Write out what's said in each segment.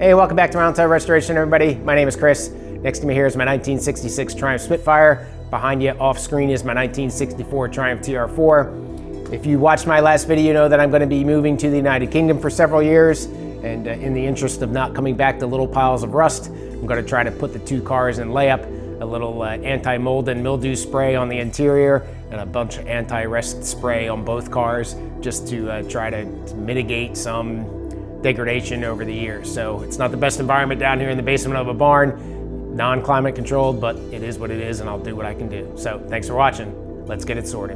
Hey, welcome back to Mountain Tire Restoration, everybody. My name is Chris. Next to me here is my 1966 Triumph Spitfire. Behind you off screen is my 1964 Triumph TR4. If you watched my last video, you know that I'm going to be moving to the United Kingdom for several years. And in the interest of not coming back to little piles of rust, I'm going to try to put the two cars in layup, a little anti-mold and mildew spray on the interior, and a bunch of anti-rust spray on both cars, just to try to mitigate some degradation over the years. So it's not the best environment down here in the basement of a barn, non-climate controlled, but it is what it is, and I'll do what I can do. So thanks for watching. Let's get it sorted.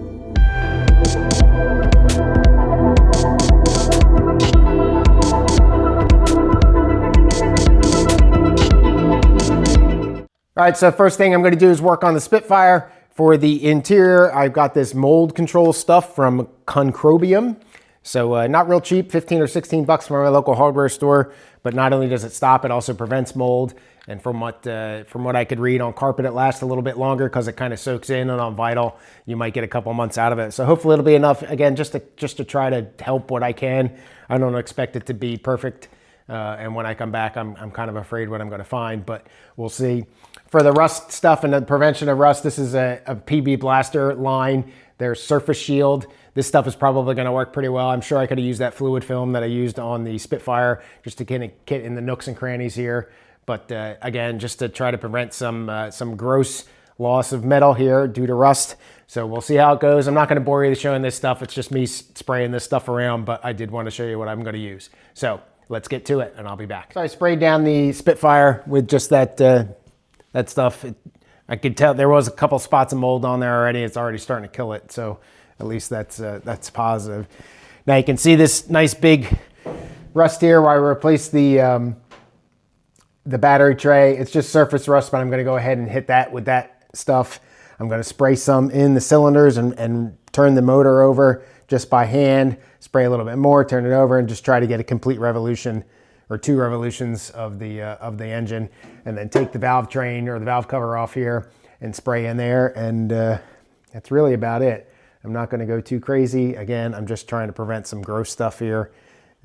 All right, so first thing I'm going to do is work on the Spitfire. For the interior, I've got this mold control stuff from Concrobium. So not real cheap, 15 or 16 bucks from my local hardware store. But not only does it stop, it also prevents mold. And from what I could read on carpet, it lasts a little bit longer because it kind of soaks in, and on vinyl, you might get a couple months out of it. So hopefully it'll be enough, again, just to try to help what I can. I don't expect it to be perfect. And when I come back, I'm kind of afraid what I'm going to find, but we'll see. For the rust stuff and the prevention of rust, this is a PB Blaster line. There's Surface Shield. This stuff is probably going to work pretty well. I'm sure I could have used that fluid film that I used on the Spitfire just to kind of get in the nooks and crannies here. But again, just to try to prevent some gross loss of metal here due to rust. So we'll see how it goes. I'm not going to bore you showing this stuff. It's just me spraying this stuff around, but I did want to show you what I'm going to use. So let's get to it, and I'll be back. So I sprayed down the Spitfire with just that stuff. I could tell there was a couple spots of mold on there already. It's already starting to kill it, so at least that's positive. Now you can see this nice big rust here where I replaced the battery tray. It's just surface rust, but I'm going to go ahead and hit that with that stuff. I'm going to spray some in the cylinders and turn the motor over just by hand. Spray a little bit more, turn it over, and just try to get a complete revolution or 2 revolutions of the engine, and then take the valve train or the valve cover off here and spray in there, and that's really about it. I'm not going to go too crazy. Again, I'm just trying to prevent some gross stuff here,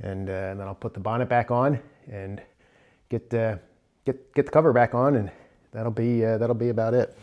and then I'll put the bonnet back on and get the cover back on, and that'll be about it.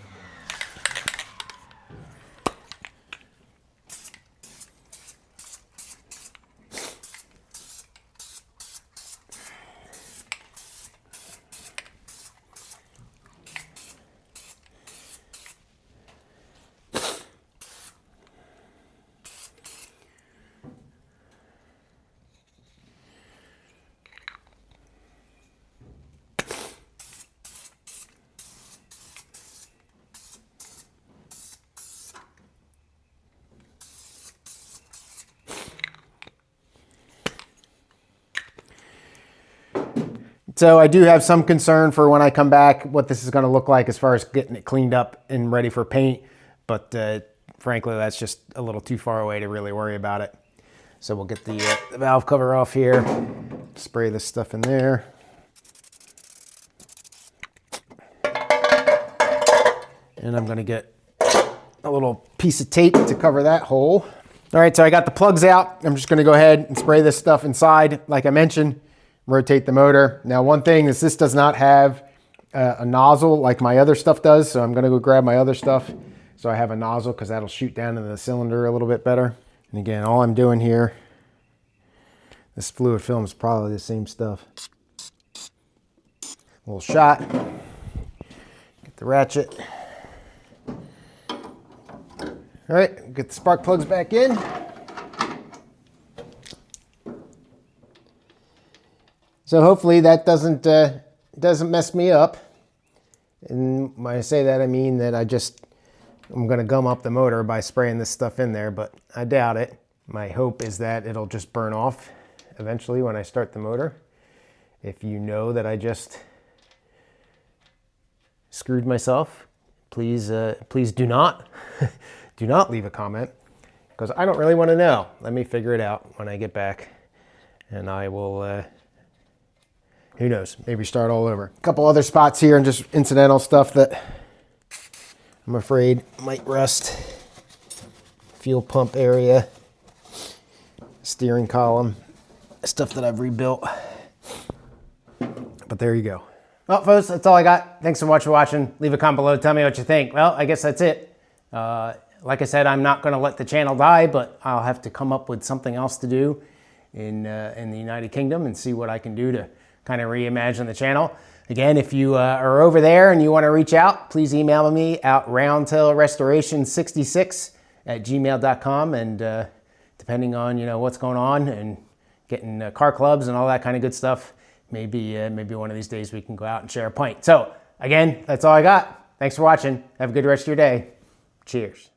So I do have some concern for when I come back, what this is going to look like as far as getting it cleaned up and ready for paint. But frankly, that's just a little too far away to really worry about it. So we'll get the valve cover off here, spray this stuff in there. And I'm going to get a little piece of tape to cover that hole. All right, so I got the plugs out. I'm just going to go ahead and spray this stuff inside, like I mentioned. Rotate the motor. Now, one thing is this does not have a nozzle like my other stuff does, so I'm going to go grab my other stuff so I have a nozzle, because that'll shoot down into the cylinder a little bit better. And again, all I'm doing here, this fluid film is probably the same stuff. A little shot. Get the ratchet. All right, get the spark plugs back in. So hopefully that doesn't mess me up. And when I say that, I mean that I'm going to gum up the motor by spraying this stuff in there, but I doubt it. My hope is that it'll just burn off eventually when I start the motor. If you know that I just screwed myself, please do not leave a comment, because I don't really want to know. Let me figure it out when I get back, and I will who knows, maybe start all over. A couple other spots here and just incidental stuff that I'm afraid might rust. Fuel pump area, steering column, stuff that I've rebuilt. But there you go. Well, folks, that's all I got. Thanks so much for watching. Leave a comment below. Tell me what you think. Well, I guess that's it. Like I said, I'm not going to let the channel die, but I'll have to come up with something else to do in the United Kingdom and see what I can do to kind of reimagine the channel. Again, if you are over there and you want to reach out, please email me at roundtailrestoration66@gmail.com. And depending on what's going on and getting car clubs and all that kind of good stuff, maybe one of these days we can go out and share a pint. So again, that's all I got. Thanks for watching. Have a good rest of your day. Cheers.